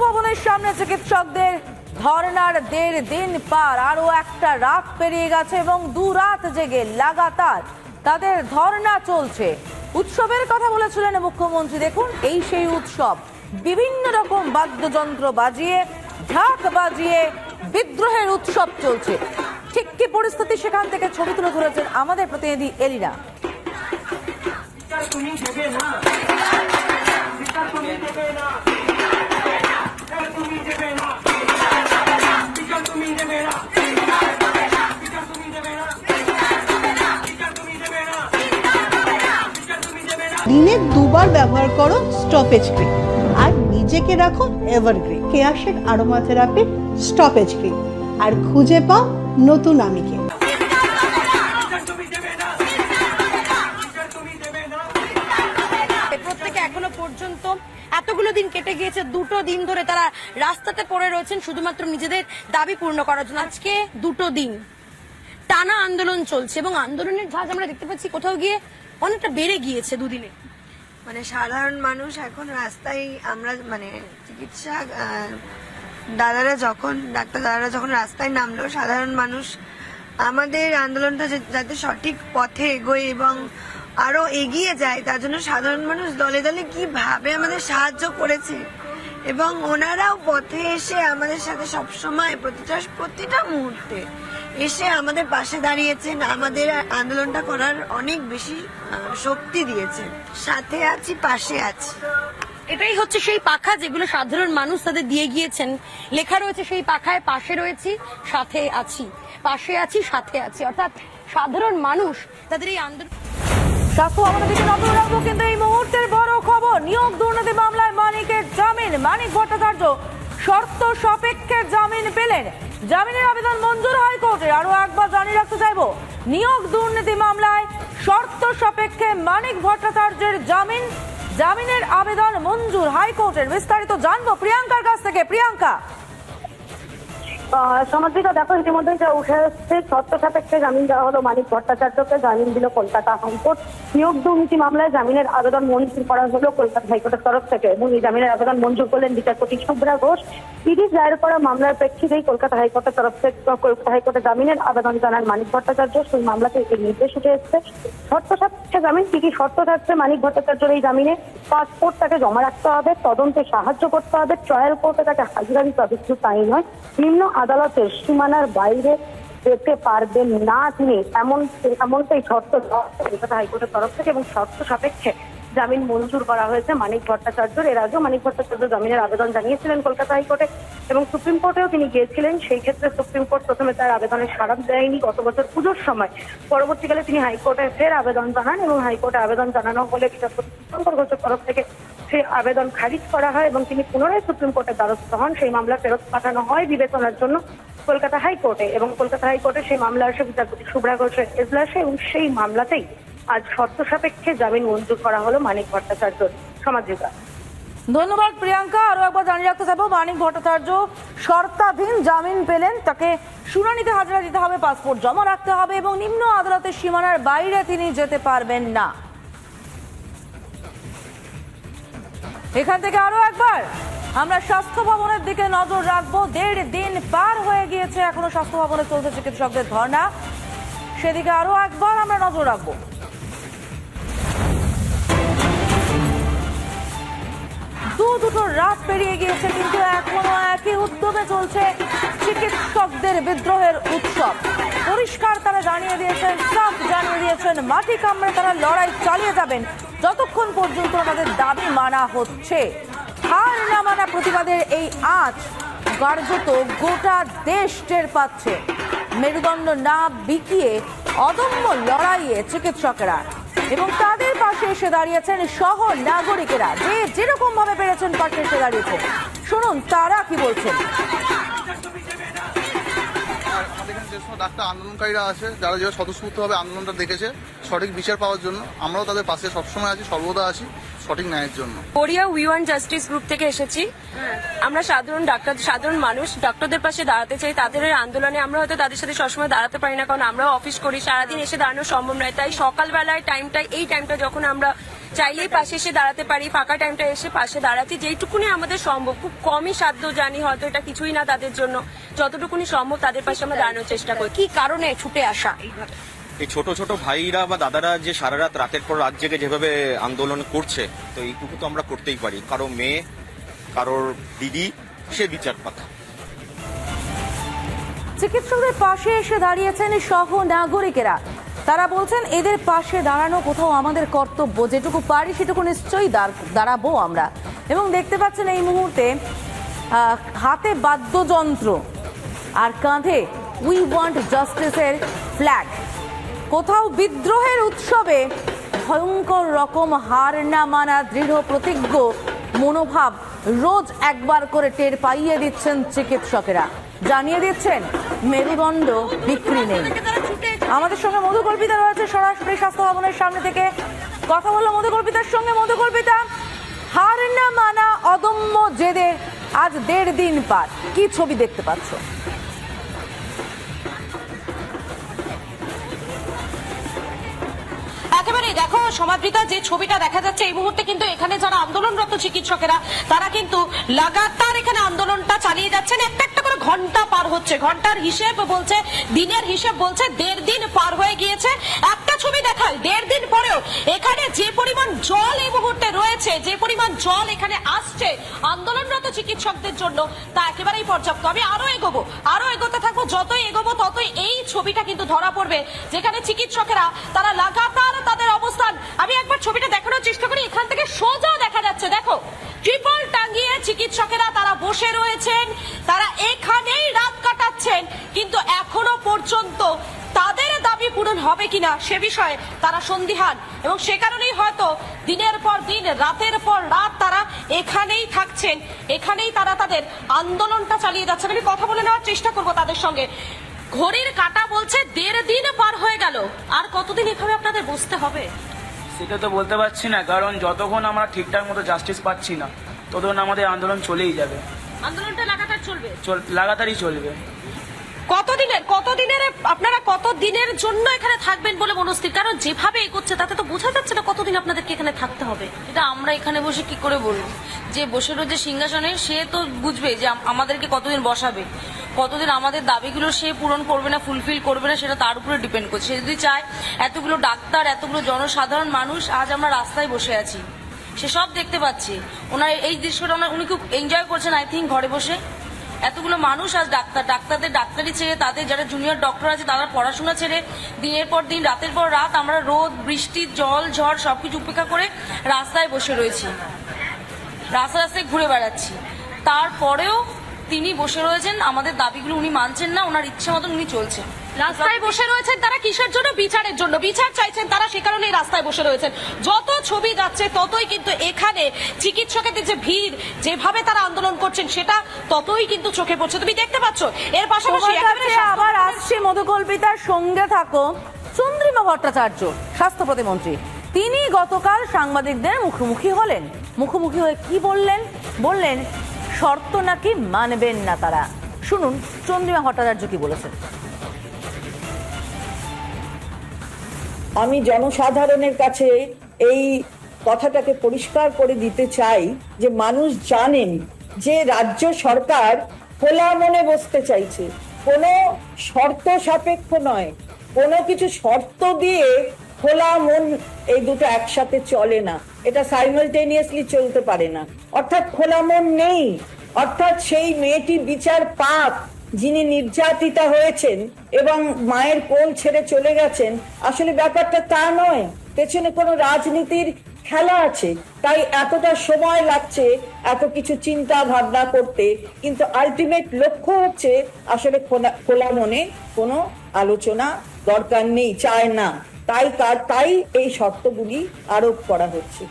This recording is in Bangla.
ভবনের সামনে চিকিৎসকদের ধর্নার 1.5 দিন পার, আরো একটা রাত পেরিয়ে গেছে এবং 2 রাত জেগে লাগাতার তাদের ধর্না চলছে। উৎসবের কথা বলেছিলেন মুখ্যমন্ত্রী। দেখুন, এই সেই উৎসব, বিভিন্ন রকম বাদ্যযন্ত্র বাজিয়ে, ঢাক বাজিয়ে বিদ্রোহের উৎসব চলছে। ঠিক কি পরিস্থিতি, সেখান থেকে ছবি তুলে ধরেছেন আমাদের প্রতিনিধি এলিনা। দিনে 2 বার ব্যবহার করো স্টপেজ ক্রিম আর নিজেকে রাখো এভারগ্রিন। কেয়াশেক আরোমা থেরাপি স্টপেজ ক্রিম, আর খুঁজে পাও নতুন আমিকে। প্রত্যেকে এখনো পর্যন্ত এতগুলো দিন কেটে গিয়েছে, 2টো দিন ধরে তারা রাস্তাতে পড়ে রয়েছেন শুধুমাত্র নিজেদের দাবি পূর্ণ করার জন্য। আজকে 2টো দিন টানা আন্দোলন চলছে এবং আন্দোলনের ঝাঁজ আমরা দেখতে পাচ্ছি কোথাও গিয়ে অনেকটা বেড়ে গিয়েছে দুদিনে। মানে সাধারণ মানুষ এখন রাস্তায়, আমরা মানে চিকিৎসা দাদারা যখন, ডাক্তার দাদারা যখন রাস্তায় নামলো, সাধারণ মানুষ আমাদের আন্দোলনটা যাতে সঠিক পথে এগোয় এবং আরো এগিয়ে যায়, তার জন্য সাধারণ মানুষ দলে দলে কিভাবে আমাদের সাহায্য করেছে এবং ওনারাও পথে এসে আমাদের সাথে সবসময় প্রতিটা মুহূর্তে এসে আমাদের পাশে দাঁড়িয়েছেন, আমাদের আন্দোলনটা করার অনেক বেশি শক্তি দিয়েছেন। সাথে আছি, পাশে আছি। এটাই হচ্ছে সেই পাখা যেগুলো সাধারণ মানুষ তাদের দিয়ে গিয়েছেন। লেখা রয়েছে সেই পাখায়, পাশে রয়েছি, সাথে আছি, পাশে আছি, সাথে আছি। অর্থাৎ সাধারণ মানুষ তাদের এই আন্দোলন। স্বাস্থ্য ভবনের দিকে নজর রাখবো, কিন্তু এই মুহূর্তের বড় খবর, নিয়োগ দুর্নীতি মামলায় মানিকের জামিন। মানিক ভট্টাচার্য শর্ত সাপেক্ষে জামিন পেলেন। জামিনের আবেদন মঞ্জুর হাইকোর্টে। আরো একবার জানিয়ে রাখতে চাইবো, নিয়োগ দুর্নীতি মামলায় শর্ত সাপেক্ষে মানিক ভট্টাচার্যের জামিনের আবেদন মঞ্জুর হাইকোর্টের। বিস্তারিত জানবো প্রিয়াঙ্কার কাছ থেকে। প্রিয়াঙ্কা, সমাজবিকা দেখো, ইতিমধ্যে যা উঠে আসছে, শর্ত সাপেক্ষে জামিন দেওয়া হলো মানিক ভট্টাচার্যকে। জামিন দিল কলকাতা হাইকোর্ট। নিয়োগ দুর্নীতি মামলায় জামিনের আবেদন মঞ্জুর করা হলো কলকাতা হাইকোর্টের তরফ থেকে এবং এই জামিনের আবেদন মঞ্জুর করলেন বিচারপতি শুভ্রা ঘোষ। ইডি দায়ের করা মামলার প্রেক্ষিতেই কলকাতা হাইকোর্টের তরফ থেকে কলকাতা হাইকোর্টে জামিনের আবেদন জানান মানিক ভট্টাচার্য। সেই মামলাতে এই নির্দেশ উঠে এসছে। শর্ত সাপেক্ষে জামিন, কি কি শর্ত থাকছে মানিক ভট্টাচার্যের এই জামিনে? পাসপোর্ট তাকে জমা রাখতে হবে, তদন্তে সাহায্য করতে হবে, ট্রায়াল কোর্টে তাকে হাজিরা দিতে হবে, শুধু তাই নয়, নিম্ন আদালতের সীমানার বাইরে যেতে পারবেন না তিনি, এমনটাই শর্ত কলকাতা হাইকোর্টের তরফ থেকে। এবং শর্ত সাপেক্ষে জামিন মঞ্জুর করা হয়েছে মানিক ভট্টাচার্যর। এর আগেও মানিক ভট্টাচার্য জামিনের আবেদন জানিয়েছিলেন কলকাতা হাইকোর্টে এবং সুপ্রিম কোর্টেও তিনি গিয়েছিলেন। সেই ক্ষেত্রে সুপ্রিম কোর্ট প্রথমে তার আবেদনের সাড়া দেয়নি গত বছর পুজোর সময়। পরবর্তীকালে তিনি হাইকোর্টে ফের আবেদন জানান এবং হাইকোর্টে আবেদন জানানো হলে বিচারপতি শুভ্রা ঘোষের তরফ থেকে সেই আবেদন খারিজ করা হয় এবং তিনি পুনরায় সুপ্রিম কোর্টের দ্বারস্থ হন। সেই মামলা ফেরত পাঠানো হয় বিবেচনার জন্য কলকাতা হাইকোর্টে এবং কলকাতা হাইকোর্টে সেই মামলা আসে বিচারপতি শুভ্রা ঘোষের এজলাসে এবং সেই মামলাতেই আজ শর্ত সাপেক্ষে জামিন মঞ্জুর করা হলো মানিক ভট্টাচার্যর। সমাজবিকা। ধন্যবাদ প্রিয়াঙ্কা। আরো একবার জানিয়ে রাখতে চাইবো, মানিক ভট্টাচার্য শর্তাধীন জামিন পেলেন। তাকে শুনানিতে হাজিরা দিতে হবে, পাসপোর্ট জমা রাখতে হবে এবং নিম্ন আদালতের সীমানার বাইরে তিনি যেতে পারবেন না। এখান থেকে আরো একবার আমরা স্বাস্থ্য ভবনের দিকে নজর রাখবো। 1.5 দিন পার হয়ে গিয়েছে, এখনো স্বাস্থ্য ভবনে চলছে চিকিৎসকদের ধর্ণা। সেদিকে আরো একবার আমরা নজর রাখবো। দুটো রাত পেরিয়ে গিয়েছে, কিন্তু এখনো একই উদ্যোগে চলছে চিকিৎসকদের বিদ্রোহের উৎসব। পরিষ্কার তারা জানিয়ে দিয়েছেন, সাফ জানিয়ে দিয়েছেন, মাটি কামড়ে তারা লড়াই চালিয়ে যাবেন যতক্ষণ পর্যন্ত তাদের দাবি মানা হচ্ছে। হার না মানা প্রতিবাদের এই আঁচ কার্যত গোটা দেশ টের পাচ্ছে। মেরুদণ্ড না বিকিয়ে অদম্য লড়াইয়ে চিকিৎসকেরা এবং তাদের পাশে এসে দাঁড়িয়েছেন সহ নাগরিকেরা, যে যেরকম ভাবে পেরেছেন পাশে এসে দাঁড়িয়েছেন। শুনুন তারা কি বলছেন। আমাদের এখানে যে সময় ডাক্তার আন্দোলনকারীরা আছে, যারা যেভাবে স্বতঃস্ফূর্তভাবে আন্দোলনটা দেখেছে সঠিক বিচার পাওয়ার জন্য, আমরাও তাদের পাশে সবসময় আছি, সর্বদা আছি সঠিক ন্যায়ের জন্য। Korea we want justice group থেকে এসেছি। আমরা সাধারণ মানুষ ডক্টরদের পাশে দাঁড়াতে চাই। তাদের আন্দোলনে আমরা হয়তো তাদের সাথে সবসময় দাঁড়াতে পারি না, কারণ আমরাও অফিস করি, সারাদিন এসে দাঁড়ানো সম্ভব নয়। তাই সকালবেলায় এই টাইমটা যখন আমরা চাইলেই পাশে এসে দাঁড়াতে পারি, ফাঁকা টাইমটা এসে পাশে দাঁড়াচ্ছি, যেইটুকুনি আমাদের সম্ভব। খুব কমই সাধ্য, জানি হয়তো এটা কিছুই না তাদের জন্য, যতটুকুনি সম্ভব তাদের পাশে আমরা দাঁড়ানোর চেষ্টা করি। কি কারণে ছুটে আসা এইভাবে? এই ছোট ছোট ভাইরা বা দাদারা যে সারা রাত রাতের পর রাত জেগে যেভাবে আন্দোলন করছে, তো এইটুকু তো আমরা করতেই পারি। কারো মেয়ে, কারোর দিদি, সে বিচার পাক। চিকিৎসকদের পাশে এসে দাঁড়িয়েছেন সহ নাগরিকেরা। তারা বলছেন এদের পাশে দাঁড়ানো কোথাও আমাদের কর্তব্য, যেটুকু পারি সেটুকু নিশ্চয়ই দাঁড়াবো আমরা। এবং দেখতে পাচ্ছেন এই মুহূর্তে হাতে বাদ্যযন্ত্র আর কাঁধে উই ওয়ান্ট জাস্টিসের ফ্ল্যাগ। কোথাও বিদ্রোহের উৎসবে ভয়ঙ্কর রকম হার না মানা দৃঢ় প্রতিজ্ঞ মনোভাব রোজ একবার করে টের পাইয়ে দিচ্ছেন চিকিৎসকেরা। জানিয়ে দিচ্ছেন মেরুদণ্ড বিক্রি নেই। আমাদের সঙ্গে মধুকল্পিতা রয়েছে সরাসরি স্বাস্থ্য ভবনের সামনে থেকে। কথা বললো মধুকল্পিতার সঙ্গে। মধুকল্পিতা, হার না মানা অদম্য জেদের আজ 1.5 দিন পার, কি ছবি দেখতে পাচ্ছ? একেবারে দেখো সমাদৃতা, যে ছবিটা দেখা যাচ্ছে এই মুহূর্তে, কিন্তু এখানে যারা আন্দোলনরত চিকিৎসকেরা তারা কিন্তু লাগাতার এখানে আন্দোলনটা চালিয়ে যাচ্ছেন। একটা একটা করে ঘন্টা পার হচ্ছে, ঘন্টার হিসেব বলছে, দিনের হিসেব বলছে 1.5 দিন পার হয়ে গিয়েছে। একটা ছবি দেখায় 1.5 দিন পরেও এখানে যে পরিমাণ জল এই মুহূর্তে রয়েছে, যে পরিমাণ জল এখানে আসছে আন্দোলনরত চিকিৎসকদের জন্য, তা একেবারেই পর্যাপ্ত। আমি আরো এগোতে থাকবো, যতই এগোবো ততই এই ছবিটা কিন্তু ধরা পড়বে, যেখানে চিকিৎসকেরা তারা লাগাতার তাদের অবস্থান। আমি একবার ছবিটা দেখানোর চেষ্টা করি, এখান থেকে সোজা দেখা যাচ্ছে, দেখো ট্রিপল টাঙ্গিয়ে চিকিৎসকেরা তারা বসে রয়েছেন, তারা এখানেই রাত কাটাচ্ছেন, কিন্তু এখনো পর্যন্ত তাদের দাবি পূরণ হবে কিনা সে বিষয়ে তারা সন্দিহান। এবং সে কারণেই হয়তো দিনের পর দিন, রাতের পর রাত তারা এখানেই থাকছেন, এখানেই তারা তাদের আন্দোলনটা চালিয়ে যাচ্ছেন। আমি কথা বলে নেওয়ার চেষ্টা করবো তাদের সঙ্গে। ঘড়ির কাঁটা বলছে 1.5 দিন পার হয়ে গেল, আর কতদিন এভাবে আপনাদের বসতে হবে? সেটা তো বলতে পারছি না, কারণ যতক্ষণ আমরা ঠিকঠাক মতো জাস্টিস পাচ্ছি না ততক্ষণ আমাদের আন্দোলন চলেই যাবে। আন্দোলনটা লাগাতার চলবে, লাগাতারই চলবে। কতদিনের আপনারা কতদিনের জন্য এখানে থাকবেন বলে মনস্থির? কারণ যেভাবে এগোচ্ছে তাতে তো বোঝা যাচ্ছে না কতদিন আপনাদেরকে এখানে থাকতে হবে। এটা আমরা এখানে বসে কি করে বলবো? যে বসে রয়েছে সিংহাসনে সে তো বুঝবে যে আমাদেরকে কতদিন বসাবে, কতদিন আমাদের দাবিগুলো সে পূরণ করবে না, ফুলফিল করবে না, সেটা তার উপরে ডিপেন্ড করছে। সে যদি চায়, এতগুলো ডাক্তার, এতগুলো জনসাধারণ মানুষ আজ আমরা রাস্তায় বসে আছি, সে সব দেখতে পাচ্ছে। ওনার এই দৃশ্যটা উনি খুব এনজয় করছেন আই থিঙ্ক, ঘরে বসে। এতগুলো মানুষ আজ ডাক্তারদের ডাক্তারি ছেড়ে, তাদের যারা জুনিয়র ডক্টর আছে তারা পড়াশোনা ছেড়ে দিনের পর দিন, রাতের পর রাত আমরা রোদ, বৃষ্টি, জল, ঝড় সবকিছু উপেক্ষা করে রাস্তায় বসে রয়েছি, রাস্তায় ঘুরে বেড়াচ্ছি। তারপরেও তিনি বসে রয়েছেন, আমাদের দাবিগুলো উনি মানছেন না, ওনার ইচ্ছে মতন উনি চলছেন। রাস্তায় বসে রয়েছেন তারা কিসের জন্য? বিচারের জন্য। বিচার চাইছেন তারা, সে কারণেই রাস্তায় বসে রয়েছেন। যত ছবি যাচ্ছে ততই কিন্তু এখানে চিকিৎসকের যে ভিড়, যেভাবে তারা আন্দোলন করছেন সেটা ততই কিন্তু চোখে পড়ছে, তুমি দেখতে পাচ্ছ। এর পাশাপাশি আবার আসছে মধুকল্পিতার সঙ্গে থাকো চন্দ্রিমা ভট্টাচার্য, স্বাস্থ্য প্রতিমন্ত্রী। তিনি গতকাল সাংবাদিকদের মুখোমুখি হয়ে কি বললেন শর্ত নাকি মানবেন না তারা। শুনুন চন্দ্রিমা ভট্টাচার্য কি বলেছেন। আমি জনসাধারণের কাছে এই কথাটাকে পরিষ্কার করে দিতে চাই যে মানুষ জানেন যে রাজ্য সরকার খোলা মনে বসতে চাইছে, কোনো শর্ত সাপেক্ষ নয়। কোনো কিছু শর্ত দিয়ে খোলা মন, এই দুটো একসাথে চলে না, এটা সাইমালটেনিয়াসলি চলতে পারে না। অর্থাৎ খোলা মন নেই, অর্থাৎ সেই মেয়েটি বিচার পাক, যিনি নির্যাতিতা হয়েছেন এবং মায়ের কোল ছেড়ে চলে গেছেন, আসলে ব্যাপারটা তা নয়, পেছনে কোনো রাজনীতির খেলা আছে। তাই এতটা সময় লাগছে এত কিছু চিন্তা ভাবনা করতে, কিন্তু আলটিমেট লক্ষ্য হচ্ছে আসলে খোলা মনে কোনো আলোচনা দরকার নেই, চায় না, তাই এই শর্তগুলি আরোপ করা হচ্ছে।